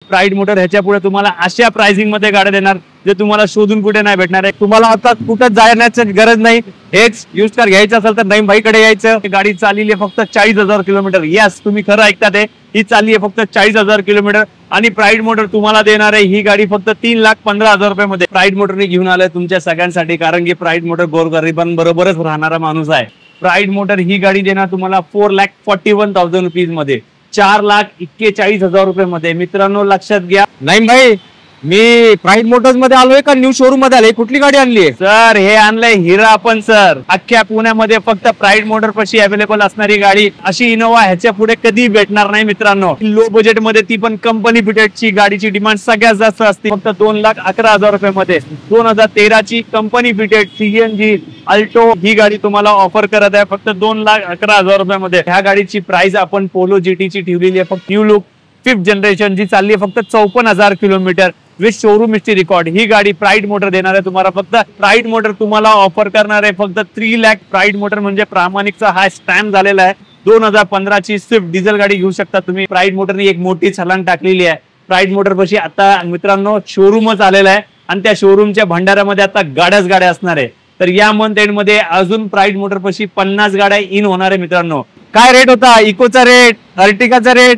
Pride motor ह्याच्या पुढे तुम्हाला अशा प्राइसिंग मध्ये गाड्या देणार जे तुम्हाला शोधून कुठे नाही भेटणार आहे। तुम्हाला आता कुठं जाण्याची गरज नाही। हेच यूज कार घ्यायचं असेल तर नईम भाईकडे यायचं। गाडी चाललेली आहे फक्त 40,000 किलोमीटर। यस, तुम्ही खरं ऐकता ते, ही चालली आहे फक्त 40,000 किलोमीटर आणि प्राइड मोटर तुम्हाला देणार आहे ही गाडी फक्त 3,15,000 रुपये मध्ये। प्राइड मोटरने घेऊन आलोय तुमच्या सगळ्यांसाठी, कारण की प्राइड मोटर गोरगरिबांबरोबरच राहणारा माणूस आहे। प्राइड मोटर ही गाडी देणार तुम्हाला 4,41,000 रुपीज मध्ये, 4,41,000 रुपये मध्ये। मित्रांनो लक्षात घ्या। नईम भाई, मी प्राइड मोटर्स मध्ये आलोय का न्यू शोरूम मध्ये आलोय? कुठली गाडी आणली आहे सर? हे आणलंय हिरा आपण सर। अख्ख्या पुण्यामध्ये फक्त प्राइड मोटर पाशी अवेलेबल असणारी गाडी, अशी इनोवा ह्याच्या पुढे कधी भेटणार नाही मित्रांनो। लो बजेट मध्ये, ती पण कंपनी फिटेड ची गाडीची डिमांड सगळ्यात जास्त असते, फक्त 2,11,000 रुपये मध्ये। 2013 ची कंपनी फिटेड सीएनजी अल्टो ही गाडी तुम्हाला ऑफर करत आहे फक्त 2,11,000 रुपये मध्ये। ह्या गाडीची प्राइस आपण पोलो जीटी ची ठेवलेली आहे फक्त न्यू लुक 5th जनरेशन, जी चालली आहे फक्त 54,000 kilometre with showroom history record. ही गाडी प्राइड मोटर देणार आहे तुम्हाला फक्त। प्राइड मोटर तुम्हाला ऑफर करणार आहे फक्त 3 लाख। प्राइड मोटर म्हणजे प्रामाणिकचा हा स्टॅम्प झालेला आहे। 2015 ची स्विफ्ट डिझेल गाडी घेऊ शकता तुम्ही। प्राइड मोटरने एक मोठी छलांग टाकलेली आहे। प्राइड मोटर पाशी आता मित्रांनो शोरूमच आलेला आहे आणि त्या शोरूमच्या भंडाऱ्यामध्ये आता गाड्या असणार आहे। तर या मंथ एंड मध्ये अजून प्राइड मोटर पाशी 50 गाड्या इन होणार आहे मित्रांनो। काय रेट होता इकोचा रेट, अर्टिगाचा रेट?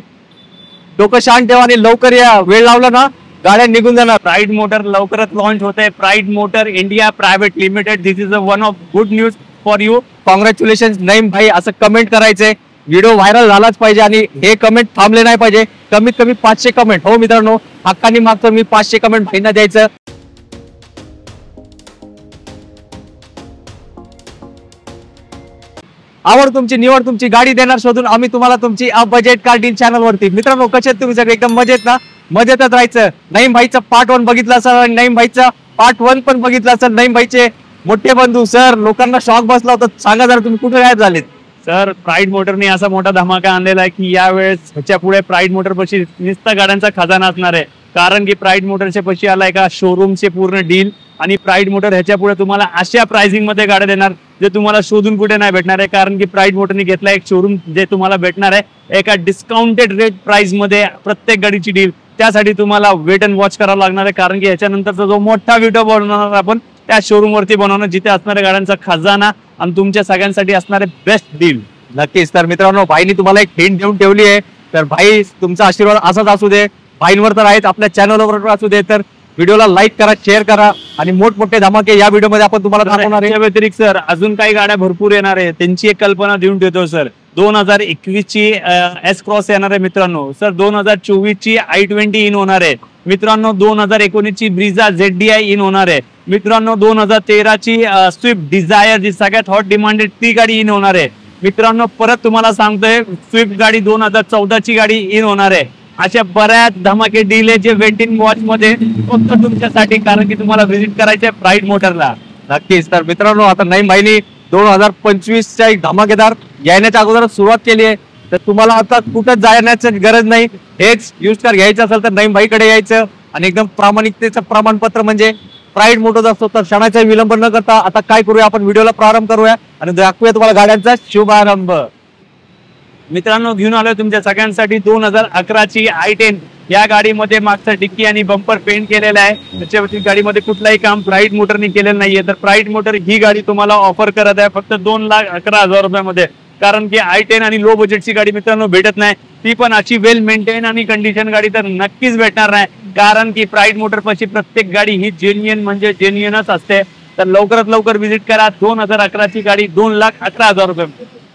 डोकं शांत ठेवा आणि लवकर या, वेळ लावला ना गाड्या निघून जाणार। प्राइड मोटर लवकरच लॉन्च होत आहे, pride motor India private limited. This is a one of good news for you. Congratulation Naeem भाई, असं कमेंट करायचंय, व्हिडिओ व्हायरल झालाच पाहिजे आणि हे कमेंट थांबले नाही पाहिजे। कमीत कमी 500 कमेंट, हो मित्रांनो, हक्कानी मागतो मी 500 कमेंट भाईंना द्यायचं। आवड तुमची, निवड तुमची, गाडी देणार शोधून आम्ही तुम्हाला तुमची a budget car deal channel वरती। मित्रांनो कसे आहेत तुम्ही सगळे? एकदम मजेत ना? मजेतच राहायचं। नईम भाईचा पार्ट 1 बघितला असेल आणि नईम भाईचा पार्ट 1 पण बघितला असेल। नईम भाईचे मोठे बंधू सर, लोकांना शॉक बसला होता, सांगा जरा तुम्ही कुठे गायब झालेत? सर, प्राइड मोटरने असा मोठा धमाका आणलेला आहे की यावेळेस ह्याच्या पुढे प्राइड मोटर पाशी नुसता गाड्यांचा खजाना असणार आहे, कारण की प्राइड मोटरच्या पाशी आलाय का शोरूमचे पूर्ण डील। आणि प्राइड मोटर ह्याच्या पुढे तुम्हाला अशा प्राइसिंग मध्ये गाड्या देणार जे तुम्हाला शोधून कुठे नाही भेटणार आहे, कारण की प्राइड मोटरने घेतला एक शोरूम जे तुम्हाला भेटणार आहे एका डिस्काउंटेड रेट प्राइस मध्ये प्रत्येक गाडीची डील। त्यासाठी तुम्हाला वेट अँड वॉच करावं लागणार आहे, कारण की याच्यानंतरचा जो मोठा व्हिडिओ बनवणार आपण त्या शोरूम वरती बनवणार, जिथे असणाऱ्या गाड्यांचा खजाना आणि तुमच्या सगळ्यांसाठी असणारे बेस्ट डील। नक्कीच। तर मित्रांनो, भाईनी तुम्हाला एक हिंट देऊन ठेवली आहे, तर भाई तुमचा आशीर्वाद असाच असू दे, भाईंवर तर आहेत, आपल्या चॅनलवर असू दे। तर व्हिडिओला लाईक करा, शेअर करा आणि मोठमोठे धमाके या व्हिडिओ मध्ये आपण तुम्हाला दाखवणार आहे। व्यतिरिक्त सर अजून काही गाड्या भरपूर येणार आहे, त्यांची एक कल्पना देऊन ठेवतो सर। 2021 ची एस क्रॉस येणार आहे मित्रांनो सर। 2024 ची i20 इन होणार आहे मित्रांनो। 2019 ची ब्रिझा ZDI इन होणार आहे मित्रांनो। 2013 ची स्विफ्ट डिझायर, जी सगळ्यात हॉट डिमांडेड ती गाडी इन होणार आहे मित्रांनो। परत तुम्हाला सांगतोय स्विफ्ट गाडी 2014 ची गाडी इन होणार आहे। अशा बऱ्याच धमाके डील आहे जे वेटिंग वॉच मध्ये फक्त तुमच्यासाठी, कारण की तुम्हाला व्हिजिट करायचं आहे प्राइड मोटरला। नक्कीच। तर मित्रांनो, आता नईम भाईनी 2025 च्या एक धमाकेदार येण्याच्या अगोदर सुरुवात केली आहे, तर तुम्हाला आता कुठं जाण्याची गरज नाही। हेच यूज कार घ्यायचं असेल तर नईम भाईकडे यायचं आणि एकदम प्रामाणिकतेचं प्रमाणपत्र म्हणजे प्राइड मोटर्स असतो। तर क्षणाचा विलंब न करता आता काय करूया, आपण व्हिडिओला प्रारंभ करूया आणि दाखवूया तुम्हाला गाड्यांचा शुभारंभ। मित्रांनो, घेऊन आलोय तुमच्या सगळ्यांसाठी 2011 ची i10। या गाडीमध्ये मागचा डिक्की आणि बंपर पेंट केलेला आहे, त्याच्यावरती गाडीमध्ये कुठलाही काम प्राइड मोटरने केलेलं नाहीये। तर प्राइड मोटर ही गाडी तुम्हाला ऑफर करत आहे फक्त 2,11,000 रुपयामध्ये, कारण की i10 आणि लो बजेटची गाडी मित्रांनो भेटत नाही, ती पण अशी वेल मेंटेन आणि कंडिशन गाडी तर नक्कीच भेटणार नाही, कारण की प्राइड मोटर पाशी प्रत्येक गाडी ही जेन्युइन म्हणजे जेन्युइनच असते। तर लवकरात लवकर व्हिजिट करा। 2011 ची गाडी 2,11,000 रुपये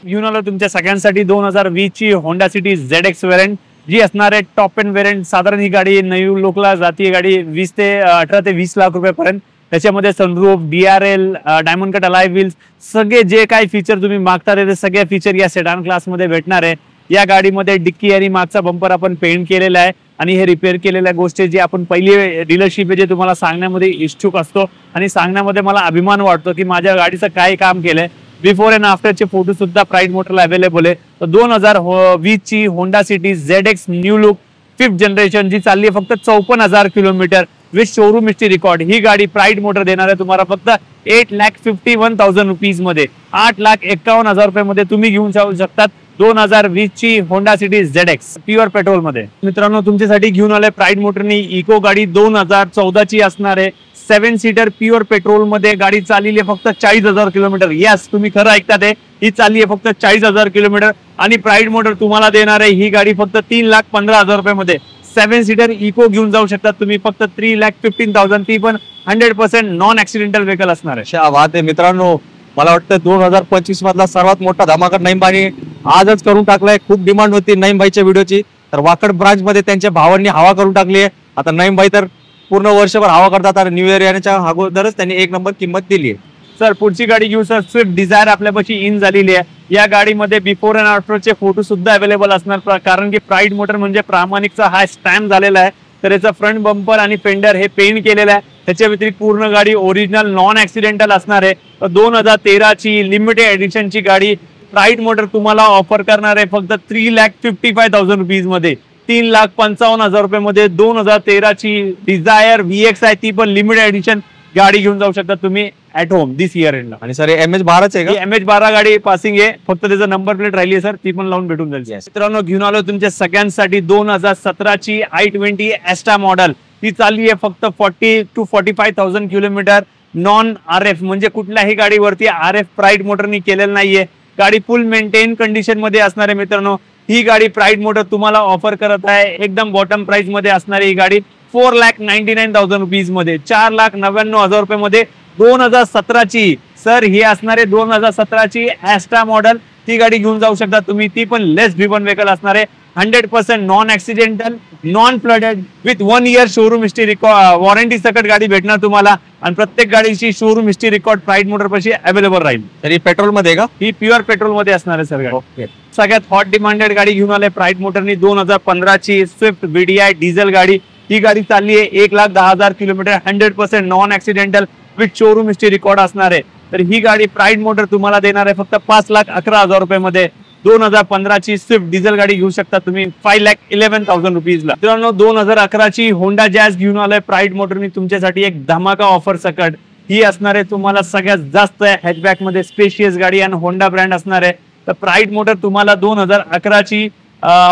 घेऊन आलो तुमच्या सगळ्यांसाठी। 2020 ची होंडा सिटी ZX वेरियंट, जी असणार आहे टॉप एंड वेरियंट। साधारण ही गाडी न्यू लुकला जाते गाडी 18 ते 20 लाख रुपयापर्यंत। त्याच्यामध्ये सनरूफ, DRL, डायमंड कट अलाय व्हील्स, सगळे जे काही फीचर तुम्ही मागता ते सगळे फीचर या सेडान क्लास मध्ये भेटणार आहे। या गाडीमध्ये डिक्की आणि मागचा बंपर आपण पेंट केलेला आहे आणि हे रिपेअर केलेल्या गोष्टी जी आपण पहिली डीलरशिप जे तुम्हाला सांगण्यामध्ये इच्छुक असतो आणि सांगण्यामध्ये मला अभिमान वाटतो की माझ्या गाडीचं काय काम केलंय। बिफोर अँड आफ्टरचे फोटो सुद्धा प्राइड मोटरला अवेलेबल आहे। तर 2020 ची Honda City ZX new look 5th generation, जी चालली आहे फक्त 54,000 kilometre with showroom history record. ही गाडी प्राइड मोटर देणार आहे तुम्हाला फक्त 8,51,000 रुपीज मध्ये, 8,51,000 रुपये मध्ये तुम्ही घेऊन जाऊ शकतात 2020 ची Honda City ZX pure petrol मध्ये. मित्रांनो तुमच्यासाठी घेऊन आले प्राईड मोटरनी इको गाडी 2014 ची असणार आहे. 7 सीटर प्युअर पेट्रोल मध्ये गाडी चाललेली आहे फक्त 40,000 किलोमीटर. यस, तुम्ही खरं ऐकतात आहे, ही चालली आहे फक्त 40,000 किलोमीटर. आणि प्राईड मोटर तुम्हाला देणार आहे ही गाडी फक्त 3,15,000 रुपये मध्ये. 7 सीटर इको घेऊन जाऊ शकतात तुम्ही फक्त 3,15,000. ती पण 100% नॉन ऍक्सिडेंटल व्हेकल असणार आहे. क्या बात आहे मित्रांनो, मला वाटतं 2025 मधला सर्वात मोठा धमाका नईम भाईने आजच करून टाकलाय. खूप डिमांड होती नईम भाईच्या व्हिडिओची, तर वाकड ब्रांच मध्ये त्यांच्या भावांनी हवा करून टाकली आहे. आता नईम भाई तर पूर्ण वर्षभर हवा करतात आणि न्यू इयर येण्याच्या अगोदरच त्यांनी 1 नंबर किंमत दिली आहे. सर पुढची गाडी घेऊ सर. स्विफ्ट डिझायर आपल्यापाशी इन झालेली आहे. या गाडीमध्ये बिफोर अँड आफ्टरचे फोटो सुद्धा अवेलेबल असणार, कारण की प्राईड मोटर म्हणजे प्रामाणिकचा हा स्टॅम्प झालेला आहे. तर याचा फ्रंट बंपर आणि फेंडर हे पेंट केलेलं आहे. त्याच्या व्यतिरिक्त पूर्ण गाडी ओरिजिनल नॉन ऍक्सिडेंटल असणार आहे. 2013 ची लिमिटेड एडिशनची गाडी प्राईड मोटर तुम्हाला ऑफर करणार आहे फक्त 3,55,000 रुपीज मध्ये. 3,55,000 रुपये मध्ये 2013 ची डिझायर VX आहे, ती पण लिमिटेड एडिशन गाडी घेऊन जाऊ शकता तुम्ही ॲट होम दिस इयर एंडला. आणि सर MH12 आहे का? MH12 गाडी पासिंग आहे, फक्त त्याचा नंबर प्लेट राहिली आहे सर, ती पण लावून भेटून जाईल. मित्रांनो घेऊन आलो तुमच्या सगळ्यांसाठी 2017 ची i20 एस्टा मॉडेल. ती चालली आहे फक्त 40,000 to 45,000 किलोमीटर. नॉन RF म्हणजे कुठल्याही गाडीवरती RF प्राईड मोटरनी केलेलं नाहीये. गाडी फुल मेंटेन कंडिशन मध्ये असणार आहे. मित्रांनो ही गाडी प्राईड मोटर तुम्हाला ऑफर करत आहे एकदम बॉटम प्राइस मध्ये असणारी ही गाडी 4,99,000 रुपीज मध्ये. 4,99,000 रुपये मध्ये 2017 ची सर ही असणारे 2017 ची एस्टा मॉडेल. ती गाडी घेऊन जाऊ शकता तुम्ही, ती पण लेस ड्रिवन व्हेकल असणार आहे. 100% non accidental, non flooded with 1 year showroom history warranty सकट गाडी भेटणार तुम्हाला. आणि प्रत्येक गाडीची showroom history record pride motor पाशी अवेलेबल राहील. तरी पेट्रोल मध्ये का? ही प्युअर पेट्रोल मध्ये असणार आहे सर गाडी. ओके. सगळ्यात हॉट डिमांडेड गाडी घेऊन आले प्राईड मोटरनी 2015 ची स्विफ्ट VDI डिझेल गाडी. ही गाडी चालली आहे 1,10,000 kilometre. 100% non accidental with showroom history record असणार आहे. तर ही गाडी प्राईड मोटर तुम्हाला देणार आहे फक्त 5,11,000 रुपये मध्ये. 2015 ची स्विफ्ट डिझेल गाडी घेऊ शकता तुम्ही 5,11,000 रुपीजला. मित्रांनो 2011 ची होंडा जॅझ घेऊन आलाय प्राईड मोटरनी तुमच्यासाठी एक धमाका ऑफर सकट. ही असणार आहे तुम्हाला सगळ्यात जास्त हॅचबॅक मध्ये स्पेशियस गाडी आणि होंडा ब्रँड असणार आहे. तर प्राईड मोटर तुम्हाला 2011 ची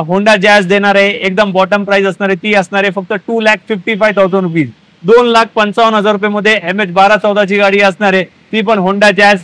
होंडा जॅझ देणार आहे. एकदम बॉटम प्राइस असणार आहे. ती असणार आहे फक्त 2,55,000 रुपीज. 2,55,000 रुपये मध्ये MH12-14 ची गाडी असणार आहे. ती पण होंडा जॅझ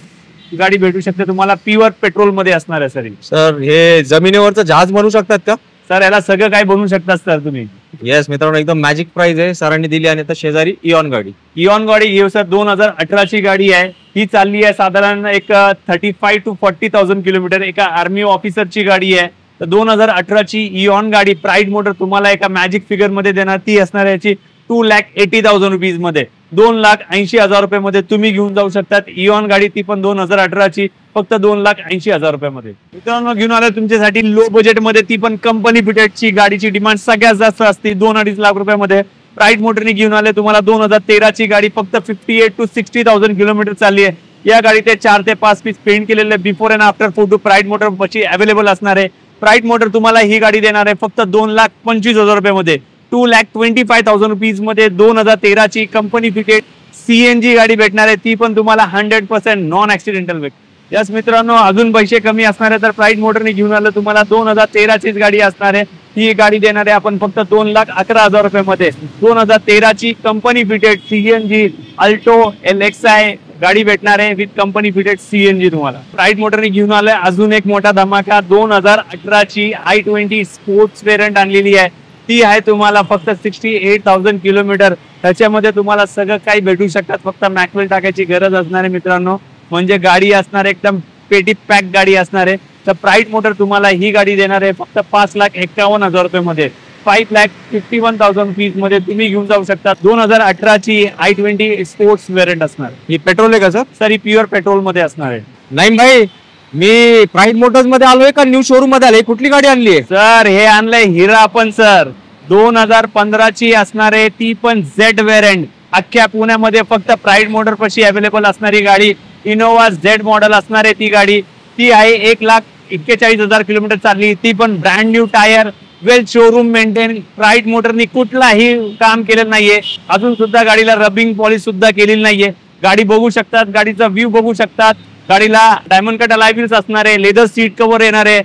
गाडी भेटू शकते तुम्हाला प्युअर पेट्रोल मध्ये असणार आहे. सर हे जमिनीवरचं जहाज बनवू शकतात का? सर याला सगळं काय बनवू शकतात सर तुम्ही. येस मित्रांनो एकदम मॅजिक प्राइस आहे सरांनी दिली. आणि आता शेजारी इऑन गाडी. इऑन गाडी घेऊ सर 2018 ची गाडी आहे. ही चालली आहे साधारण एक 35,000 to 40,000 किलोमीटर. एका आर्मी ऑफिसरची गाडी आहे. तर 2018 ची इऑन गाडी प्राईड मोटर तुम्हाला एका मॅजिक फिगर मध्ये देणार. ती असणार याची 2,80,000 रुपीज मध्ये. 2,80,000 रुपये मध्ये तुम्ही घेऊन जाऊ शकतात इऑन गाडी. ती पण 2018 ची फक्त 2,80,000 रुपये मध्ये. मित्रांनो घेऊन आलं तुमच्यासाठी लो बजेट मध्ये, ती पण कंपनी फिटेड ची गाडीची डिमांड सगळ्यात जास्त असते 2-2.5 लाख रुपयामध्ये. प्राईड मोटरनी घेऊन आले तुम्हाला 2013 ची गाडी फक्त 58,000 to 60,000 किलोमीटर चालली आहे. या गाडीचे 4 ते 5 पीस पेंट केलेले before and after photo pride motor पाशी अवेलेबल असणार आहे. प्राईड मोटर तुम्हाला ही गाडी देणार आहे फक्त 2,25,000 रुपये मध्ये. 2,25,000 रुपीज मध्ये 2013 ची कंपनी फिटेड CNG गाडी भेटणार आहे. ती पण तुम्हाला 100% नॉन ऍक्सिडेंटल वेग. यस मित्रांनो अजून पैसे कमी असणार आहे तर प्राईड मोटरने घेऊन आलं तुम्हाला 2013 चीच गाडी असणार आहे. ही गाडी देणार आहे आपण फक्त 2,11,000 रुपये मध्ये. 2013 ची company fitted CNG Alto LXi गाडी भेटणार आहे विथ कंपनी फिटेड CNG तुम्हाला. प्राईड मोटरने घेऊन आलंय अजून एक मोठा धमाका. 2018 ची i20 स्पोर्ट्स वेरियंट आणलेली आहे. ती आहे तुम्हाला फक्त 68,000 किलोमीटर. त्याच्यामध्ये तुम्हाला सगळं काही भेटू शकतात. फक्त मॅकवेल टाकायची गरज असणार आहे मित्रांनो. म्हणजे गाडी असणार एकदम पेटी पॅक गाडी असणार आहे. तर प्राईड मोटर तुम्हाला ही गाडी देणार आहे फक्त 5,51,000 रुपये मध्ये. 5,51,000 रुपीज मध्ये तुम्ही घेऊन जाऊ शकता. 2018 ची i20 स्पोर्ट्स वेरियंट असणार. ही पेट्रोल आहे का सर? सर ही प्युअर पेट्रोल मध्ये असणार आहे. नाही भाई मी प्राईड मोटर्स मध्ये आलोय का न्यू शोरूम मध्ये आलोय? कुठली गाडी आणली आहे सर? हे आणलंय हिरा आपण सर. 2015 ची असणार आहे. ती पण Z वेरियंट. अख्ख्या पुण्यामध्ये फक्त प्राईड मोटर पाशी अवेलेबल असणारी गाडी इनोवा Z मॉडेल असणार आहे. ती गाडी ती आहे 1,41,000 किलोमीटर चालली. ती पण ब्रँड न्यू टायर, वेल शोरूम मेंटेन. प्राईड मोटरनी कुठलाही काम केलेलं नाहीये. अजून सुद्धा गाडीला रबिंग पॉलिश सुद्धा केलेली नाहीये. गाडी बघू शकतात, गाडीचा व्ह्यू बघू शकतात. गाडीला डायमंड कट अलाय व्हील्स असणार आहे. लेदर सीट कव्हर येणार आहे.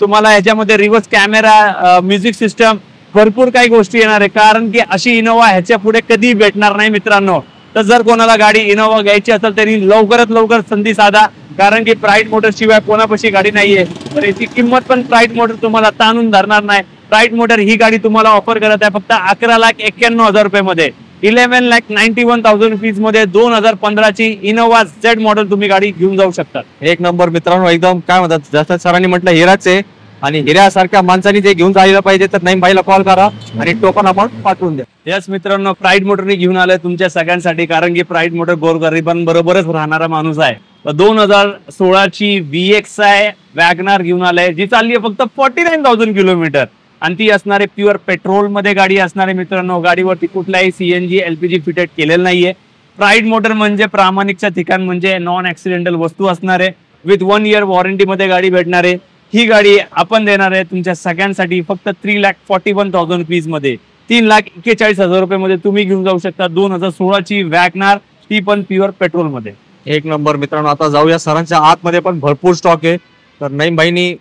तुम्हाला ह्याच्यामध्ये रिव्हर्स कॅमेरा, म्युझिक सिस्टम, भरपूर काही गोष्टी येणार आहे, कारण की अशी इनोवा ह्याच्या पुढे कधी भेटणार नाही मित्रांनो. तर जर कोणाला गाडी इनोवा घ्यायची असेल तरी लवकरात लवकर संधी साधा, कारण की प्राईड मोटर शिवाय कोणापाशी गाडी नाहीये. तर याची किंमत पण प्राईड मोटर तुम्हाला ताणून धरणार नाही. प्राईड मोटर ही गाडी तुम्हाला ऑफर करत आहे फक्त 11,91,000 रुपये मध्ये, 11,91,000 रुपीज मध्ये 2015 ची इनोवा झेड मॉडेल तुम्ही गाडी घेऊन जाऊ शकता. एक नंबर मित्रांनो, एकदम काय म्हणतात, जसं सरांनी म्हटलं हिराच आहे, आणि हिऱ्यासारख्या माणसांनी ते घेऊन जायला पाहिजे. तर नाही बाईला कॉल करा आणि टोकन अमाऊंट पाठवून द्या. यस मित्रांनो, प्राईड मोटरने घेऊन आलोय तुमच्या सगळ्यांसाठी, कारण की प्राईड मोटर गोरगरिबांबरोबरच राहणारा माणूस आहे. 2016 ची VXI वॅगनार घेऊन आलाय, जी चालली आहे फक्त 49,000 किलोमीटर, आणि ती असणारे प्युअर पेट्रोल मध्ये गाडी असणारे मित्रांनो. गाडीवरती कुठलाही CNG LPG फिटेड केलेलं नाहीये. प्राईड मोटर म्हणजे प्रामाणिकच्या ठिकाण, म्हणजे नॉन ऍक्सिडेंटल वस्तू असणारे, विथ 1 year वॉरंटी मध्ये गाडी भेटणार आहे. ही गाडी आपण देणार आहे तुमच्या सगळ्यांसाठी फक्त 3,41,000 रुपीज मध्ये, 3,41,000 रुपये मध्ये तुम्ही घेऊन जाऊ शकता 2016 ची वॅगनार, ती पण प्युअर पेट्रोल मध्ये. एक नंबर मित्रांनो, आता जाऊया सरांच्या आतमध्ये, पण भरपूर स्टॉक आहे. तर नाही भाईनी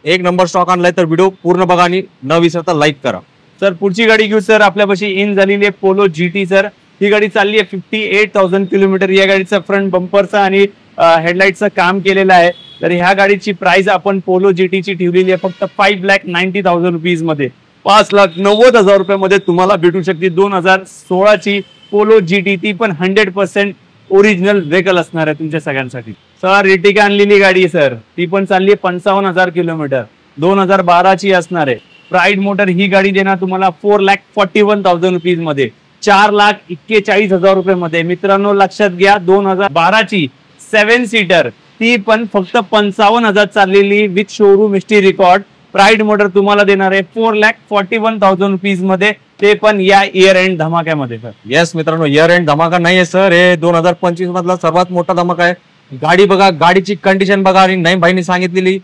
एक नंबर स्टॉक आणलाय, तर व्हिडिओ पूर्ण बघा आणि न विसरता लाईक करा. सर पुढची गाडी घेऊ सर, आपल्यापाशी इन झालेली आहे पोलो GT. सर ही गाडी चालली आहे 58,000 किलोमीटर. या गाडीचं फ्रंट बंपरचं आणि हेडलाईटचं काम केलेलं आहे. तर ह्या गाडीची प्राइस आपण पोलो GT ची ठेवलेली आहे फक्त 5,90,000 रुपीज मध्ये, 5,90,000 रुपये मध्ये तुम्हाला भेटू शकते 2016 ची पोलो GT, ती पण 100% ओरिजिनल व्हेकल असणार आहे तुमच्या सगळ्यांसाठी. सर इर्टिगा आणलेली गाडी सर, ती पण चालली आहे 55,000 किलोमीटर, 2012 ची असणार आहे. प्राईड मोटर ही गाडी देणार तुम्हाला 4,41,000 रुपीज मध्ये, 4,41,000 रुपये मध्ये. मित्रांनो लक्षात घ्या, 2012 ची 7 सीटर, ती पण फक्त 55,000 चाललेली with showroom history record. Pride motor तुम्हाला देणार आहे 4,41,000 रुपीज मध्ये, ते पण या इयर एंड धमाक्यामध्ये. सर येस मित्रांनो, इयर एंड धमाका नाहीये सर, हे 2025 मधला सर्वात मोठा धमाका आहे. गाडी बघा, गाडीची कंडिशन बघा, आणि नाही भाईने सांगितलेली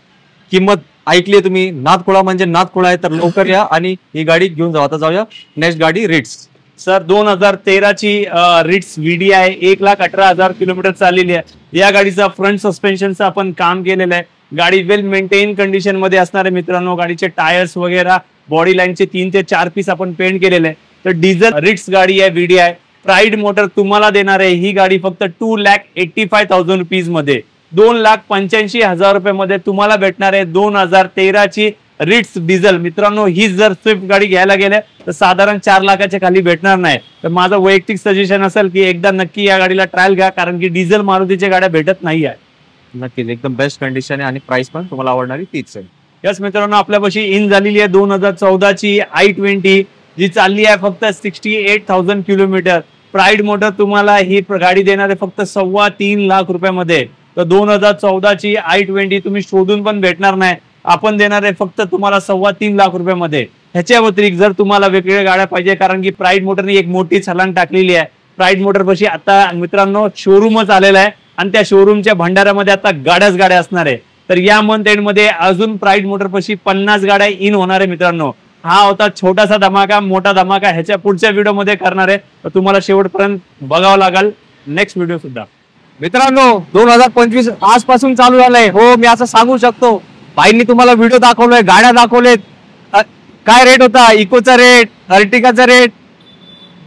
किंमत ऐकली तुम्ही, नादखुळा म्हणजे नादखुळा आहे. तर लवकर या आणि ही गाडी घेऊन जाऊ. आता जाऊया नेक्स्ट गाडी, रिट्स. सर 2013 ची रिट्स VDI 1,18,000 किलोमीटर चाललेली आहे. या गाडीचा फ्रंट सस्पेन्शनचं आपण काम केलेलं आहे. गाडी वेल मेंटेन कंडिशन मध्ये असणार आहे मित्रांनो. गाडीचे टायर्स वगैरे, बॉडी लाईनचे 3 ते 4 पीस आपण पेंट केलेले आहे. तर डिझेल रिट्स गाडी आहे VDI. प्राईड मोटर तुम्हाला देणार आहे ही गाडी फक्त 2,85,000 रुपीज मध्ये, 2,85,000 रुपये मध्ये तुम्हाला भेटणार आहे 2013 ची रिट्स डिझेल. मित्रांनो ही जर स्विफ्ट गाडी घ्यायला गेले तर साधारण 4 लाखाच्या खाली भेटणार नाही. तर माझं वैयक्तिक सजेशन असेल की एकदा नक्की या गाडीला ट्रायल घ्या, कारण की डिझेल मारुतीच्या गाड्या भेटत नाही आहे. नक्कीच एकदम बेस्ट कंडिशन आहे आणि प्राइस पण तुम्हाला आवडणारी तीच आहे. यस मित्रांनो, आपल्यापाशी इन झालेली आहे 2014 ची i20, जी चालली आहे फक्त 68,000 किलोमीटर. प्राईड मोटर तुम्हाला ही गाडी देणार आहे फक्त 3.25 लाख रुपयामध्ये. तर 2014 ची i20 तुम्ही शोधून पण भेटणार नाही, आपण देणार आहे फक्त तुम्हाला 3.25 लाख रुपयामध्ये. ह्याच्या व्यतिरिक्त जर तुम्हाला वेगवेगळ्या गाड्या पाहिजे, कारण की प्राईड मोटरनी एक मोठी छलांग टाकलेली आहे. प्राईड मोटर पाशी आता मित्रांनो शोरूमच आलेला आहे, आणि त्या शोरूमच्या भंडाऱ्यामध्ये आता गाड्या असणार आहे. तर या मंथ एंड मध्ये अजून प्राईड मोटर पाशी 50 गाड्या इन होणार आहे मित्रांनो. हा होता छोटासा धमाका. मोठा धमाका ह्याच्या पुढच्या व्हिडिओ मध्ये करणार आहे, तर तुम्हाला शेवटपर्यंत बघावं लागेल नेक्स्ट व्हिडिओ सुद्धा. मित्रांनो 2025 आजपासून चालू झालंय. हो, मी असं सांगू शकतो, बाईंनी तुम्हाला व्हिडिओ दाखवलोय, गाड्या दाखवलेत. काय रेट होता, इकोचा रेट, अर्टिगाचा रेट.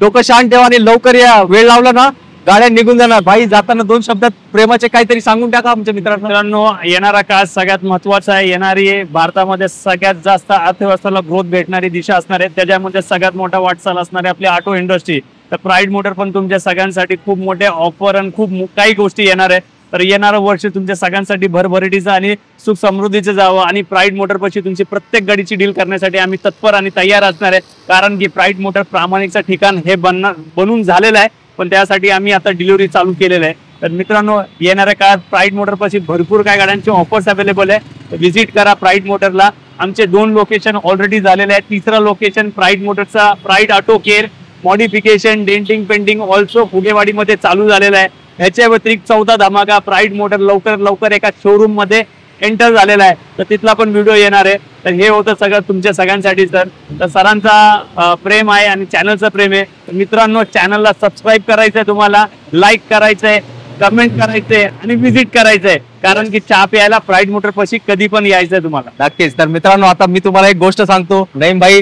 डोकं शांत ठेवा आणि लवकर या. वेळ लावला ना गाड्या निघून जाणार. भाई जाताना 2 शब्दात प्रेमाचे काहीतरी सांगून टाका आमच्या मित्रांनो. येणारा काळ सगळ्यात महत्वाचा आहे. येणारी भारतामध्ये सगळ्यात जास्त अर्थव्यवस्थेला ग्रोथ भेटणारी दिशा असणार आहे. त्याच्यामध्ये सगळ्यात मोठा वाटचाल असणार आहे आपली ऑटो इंडस्ट्री. तर प्राईड मोटर पण तुमच्या सगळ्यांसाठी खूप मोठे ऑफर आणि खूप काही गोष्टी येणार आहे. तर येणारं वर्ष तुमच्या सगळ्यांसाठी भरभराटीचं आणि सुख समृद्धीचं जावं. आणि प्राईड मोटर पाशी तुमची प्रत्येक गाडीची डील करण्यासाठी आम्ही तत्पर आणि तयार असणार आहे, कारण की प्राईड मोटर प्रामाणिकचं ठिकाण हे बनून झालेलं आहे. पण त्यासाठी आम्ही आता डिलिव्हरी चालू केलेलं आहे. तर मित्रांनो, येणाऱ्या काळात प्राईड मोटर पाशी भरपूर काय गाड्यांचे ऑफर्स अवेलेबल आहे. व्हिजिट करा प्राईड मोटरला. आमचे 2 लोकेशन ऑलरेडी झालेले आहेत. 3रं लोकेशन प्राईड मोटरचा Pride auto care modification denting painting also फुगेवाडीमध्ये चालू झालेला आहे. ह्याच्या व्यतिरिक्त 14 धमाका प्राईड मोटर लवकर एका शोरूम मध्ये एंटर झालेला आहे, तर तिथला पण व्हिडिओ येणार आहे. तर हे होतं सगळं तुमच्या सगळ्यांसाठी. तर सरांचा प्रेम आहे आणि चॅनलचं प्रेम आहे. तर मित्रांनो, चॅनलला सबस्क्राईब करायचंय, तुम्हाला लाईक करायचंय, कमेंट करायचंय आणि व्हिजिट करायचंय, कारण की चहा प्यायला प्राईड मोटर पाशी कधी पण यायचं तुम्हाला. नक्कीच. तर मित्रांनो, आता मी तुम्हाला एक गोष्ट सांगतो, नईम भाई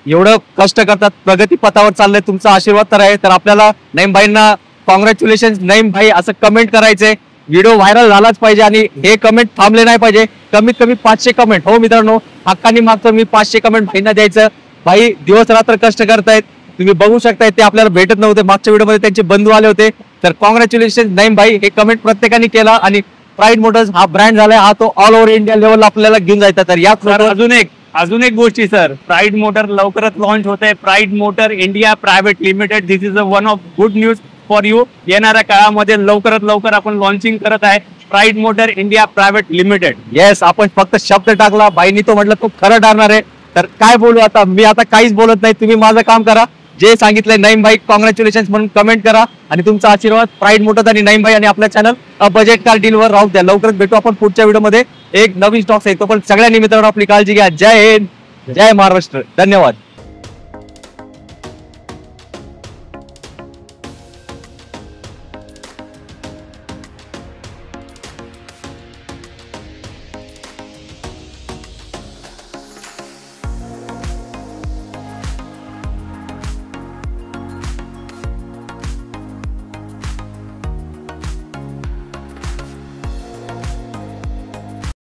एवढं कष्ट करतात, प्रगती पथावर चाललंय, तुमचा आशीर्वाद तर आहे. तर आपल्याला नईम भाईंना कॉंग्रॅच्युलेशन नईम भाई असं कमेंट करायचंय. व्हिडिओ व्हायरल झालाच पाहिजे आणि हे कमेंट थांबले नाही पाहिजे. कमीत कमी 500 कमेंट. हो मित्रांनो, हक्कानी मागतो मी 500 कमेंट भाईंना द्यायचं. भाई दिवस रात्र कष्ट करतायत, तुम्ही बघू शकताय. ते आपल्याला भेटत नव्हते, मागच्या व्हिडिओमध्ये त्यांचे बंधू आले होते. तर कॉंग्रॅच्युलेशन नईम भाई, हे कमेंट प्रत्येकाने केला आणि प्राईड मोटर्स हा ब्रँड झालाय, हा तो ऑल ओव्हर इंडिया लेवलला आपल्याला घेऊन जायचा. तर यात अजून एक गोष्टी सर, प्राईड मोटर लवकरच लॉन्च होत आहे. Pride motor India private limited, this is a one of good news for you. येणाऱ्या काळामध्ये लवकरात लवकर आपण लॉन्चिंग करत आहे pride motor India private limited. Yes, आपण फक्त शब्द टाकला, बाईनी तो म्हटलं तो खरं ठरणार आहे. तर काय बोलू आता, मी आता काहीच बोलत नाही. तुम्ही माझं काम करा, जे सांगितलंय नईम भाई कॉंग्रॅच्युलेशन म्हणून कमेंट करा आणि तुमचा आशीर्वाद प्राईड मोटर्स आणि नईम भाई आणि आपल्या चॅनल बजेट कार डील वर राहू द्या. लवकरच भेटू आपण पुढच्या व्हिडिओमध्ये एक नवीन स्टॉक्स आहे. तो पण सगळ्यांनी मित्रांनो आपली काळजी घ्या. जय हिंद, जय महाराष्ट्र, धन्यवाद.